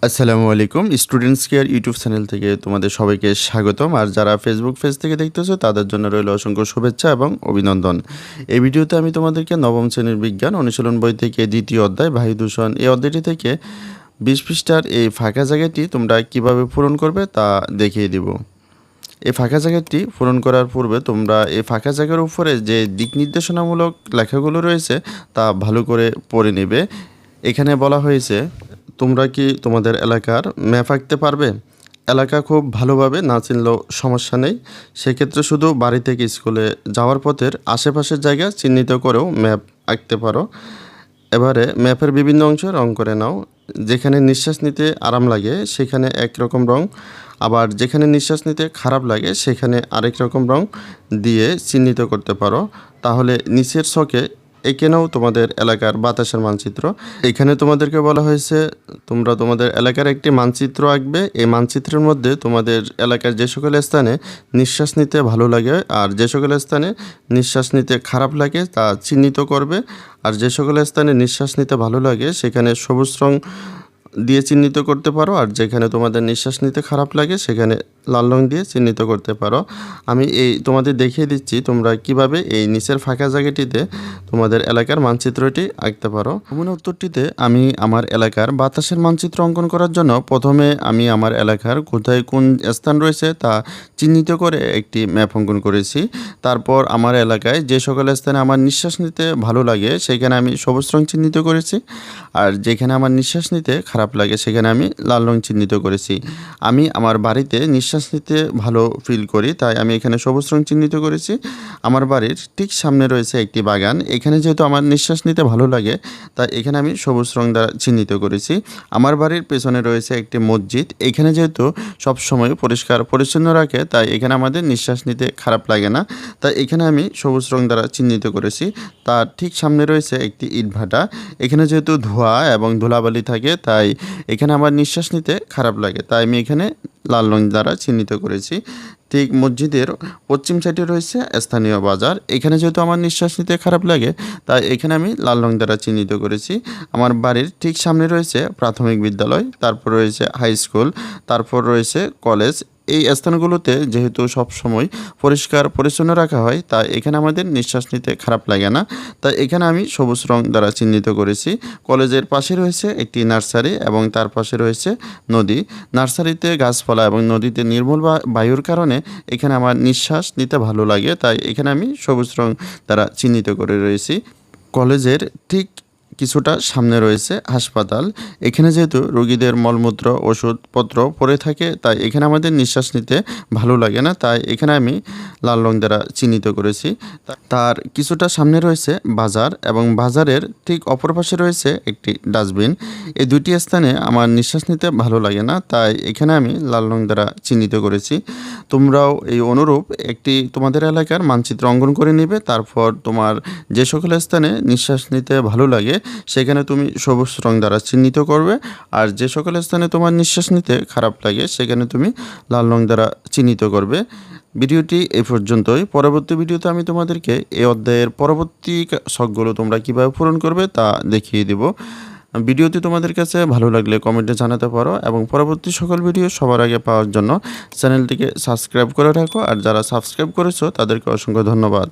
আসসালামু আলাইকুম। Students care YouTube channel থেকে তোমাদের সবাইকে স্বাগতম। আর যারা ফেসবুক পেজ থেকে দেখতেছো তাদের জন্য রইল অসংখ্য শুভেচ্ছা এবং অভিনন্দন। এই ভিডিওতে আমি তোমাদেরকে নবম শ্রেণীর বিজ্ঞান অনুশীলন বই থেকে দ্বিতীয় অধ্যায় বায়ু দূষণ এই অধ্যায়টি থেকে 20 পৃষ্ঠার এই ফাঁকা জায়গাটি তোমরা কিভাবে পূরণ করবে তা দেখিয়ে দিব। এই ফাঁকা জায়গাটি পূরণ করার পূর্বে তোমরা এই ফাঁকা জায়গার উপরে যে দিক নির্দেশনামূলক লেখাগুলো রয়েছে তা ভালো করে পড়ে নেবে। এখানে বলা হয়েছে, তোমরা কি তোমাদের এলাকার ম্যাপ আঁকতে পারবে? এলাকা খুব ভালোভাবে না চিনলেও সমস্যা নেই। সেক্ষেত্রে শুধু বাড়ি থেকে স্কুলে যাওয়ার পথের আশেপাশের জায়গা চিহ্নিত করেও ম্যাপ আঁকতে পারো। এবারে ম্যাপের বিভিন্ন অংশ রং করে নাও। যেখানে নিঃশ্বাস নিতে আরাম লাগে সেখানে একরকম রং, আবার যেখানে নিঃশ্বাস নিতে খারাপ লাগে সেখানে আরেক রকম রং দিয়ে চিহ্নিত করতে পারো। তাহলে নিচের ছকে এখানেও তোমাদের এলাকার বাতাসের মানচিত্র। এখানে তোমাদেরকে বলা হয়েছে তোমরা তোমাদের এলাকার একটি মানচিত্র আঁকবে। এই মানচিত্রের মধ্যে তোমাদের এলাকার যে সকল স্থানে নিঃশ্বাস নিতে ভালো লাগে আর যে সকল স্থানে নিঃশ্বাস নিতে খারাপ লাগে তা চিহ্নিত করবে। আর যে সকল স্থানে নিঃশ্বাস নিতে ভালো লাগে সেখানে সবুজ রং দিয়ে চিহ্নিত করতে পারো, আর যেখানে তোমাদের নিঃশ্বাস নিতে খারাপ লাগে সেখানে লাল রং দিয়ে চিহ্নিত করতে পারো। আমি তোমাদের দেখিয়ে দিচ্ছি তোমরা কিভাবে এই নিচের ফাঁকা জায়গাটিতে তোমাদের এলাকার মানচিত্রটি আঁকতে পারো। নমুনা উত্তরটিতে আমি আমার এলাকার বাতাসের মানচিত্র অঙ্কন করার জন্য প্রথমে আমি আমার এলাকার কোথায় কোন স্থান রয়েছে তা চিহ্নিত করে একটি ম্যাপ অঙ্কন করেছি। তারপর আমার এলাকায় যে সকল স্থানে আমার নিঃশ্বাস নিতে ভালো লাগে সেখানে আমি সবুজ রং চিহ্নিত করেছি, আর যেখানে আমার নিঃশ্বাস নিতে খারাপ লাগে সেখানে আমি লাল রং চিহ্নিত করেছি। আমি আমার বাড়িতে নিঃশ্বাস নিতে ভালো ফিল করি তাই আমি এখানে সবুজ রং চিহ্নিত করেছি। আমার বাড়ির ঠিক সামনে রয়েছে একটি বাগান, এখানে যেহেতু আমার নিঃশ্বাস নিতে ভালো লাগে তাই এখানে আমি সবুজ রং দ্বারা চিহ্নিত করেছি। আমার বাড়ির পেছনে রয়েছে একটি মসজিদ, এখানে যেহেতু সবসময় পরিষ্কার পরিচ্ছন্ন রাখে তাই এখানে আমাদের নিঃশ্বাস নিতে খারাপ লাগে না, তাই এখানে আমি সবুজ রং দ্বারা চিহ্নিত করেছি। তার ঠিক সামনে রয়েছে একটি ইটভাটা, এখানে যেহেতু ধোঁয়া এবং ধুলাবালি থাকে তাই এখানে আমার নিঃশ্বাস নিতে খারাপ লাগে তাই আমি এখানে লাল রং দ্বারা চিহ্নিত করেছি। ঠিক মসজিদের পশ্চিম সাইডে রয়েছে স্থানীয় বাজার, এখানে যেহেতু আমার নিঃশ্বাস নিতে খারাপ লাগে তাই এখানে আমি লাল রং দ্বারা চিহ্নিত করেছি। আমার বাড়ির ঠিক সামনে রয়েছে প্রাথমিক বিদ্যালয়, তারপর রয়েছে হাই স্কুল, তারপর রয়েছে কলেজ। এই স্থানগুলোতে যেহেতু সব সময় পরিষ্কার পরিচ্ছন্ন রাখা হয় তাই এখানে আমাদের নিঃশ্বাস নিতে খারাপ লাগে না, তাই এখানে আমি সবুজ রং দ্বারা চিহ্নিত করেছি। কলেজের পাশে রয়েছে একটি নার্সারি এবং তার পাশে রয়েছে নদী। নার্সারিতে গাছপালা এবং নদীতে নির্মল বায়ুর কারণে এখানে আমার নিঃশ্বাস নিতে ভালো লাগে তাই এখানে আমি সবুজ রং দ্বারা চিহ্নিত করে রয়েছি। কলেজের ঠিক কিছুটা সামনে রয়েছে হাসপাতাল, এখানে যেহেতু রোগীদের মলমূত্র ওষুধপত্র পড়ে থাকে তাই এখানে আমাদের নিঃশ্বাস নিতে ভালো লাগে না, তাই এখানে আমি লাল রং দ্বারা চিহ্নিত করেছি। তার কিছুটা সামনে রয়েছে বাজার এবং বাজারের ঠিক অপর পাশে রয়েছে একটি ডাস্টবিন। এই দুটি স্থানে আমার নিঃশ্বাস নিতে ভালো লাগে না তাই এখানে আমি লাল রং দ্বারা চিহ্নিত করেছি। তোমরাও এই অনুরূপ একটি তোমাদের এলাকার মানচিত্র অঙ্কন করে নেবে। তারপর তোমার যে সকল স্থানে নিঃশ্বাস নিতে ভালো লাগে সেখানে তুমি সবুজ রং দ্বারা চিহ্নিত করবে, আর যে সকল স্থানে তোমার নিঃশ্বাস নিতে খারাপ লাগে সেখানে তুমি লাল রং দ্বারা চিহ্নিত করবে। ভিডিওটি এই পর্যন্তই। পরবর্তী ভিডিওতে আমি তোমাদেরকে এই অধ্যায়ের পরবর্তী ছকগুলো তোমরা কীভাবে পূরণ করবে তা দেখিয়ে দেব। ভিডিওটি তোমাদের কাছে ভালো লাগলে কমেন্টে জানাতে পারো এবং পরবর্তী সকল ভিডিও সবার আগে পাওয়ার জন্য চ্যানেলটিকে সাবস্ক্রাইব করে রাখো। আর যারা সাবস্ক্রাইব করেছো তাদেরকে অসংখ্য ধন্যবাদ।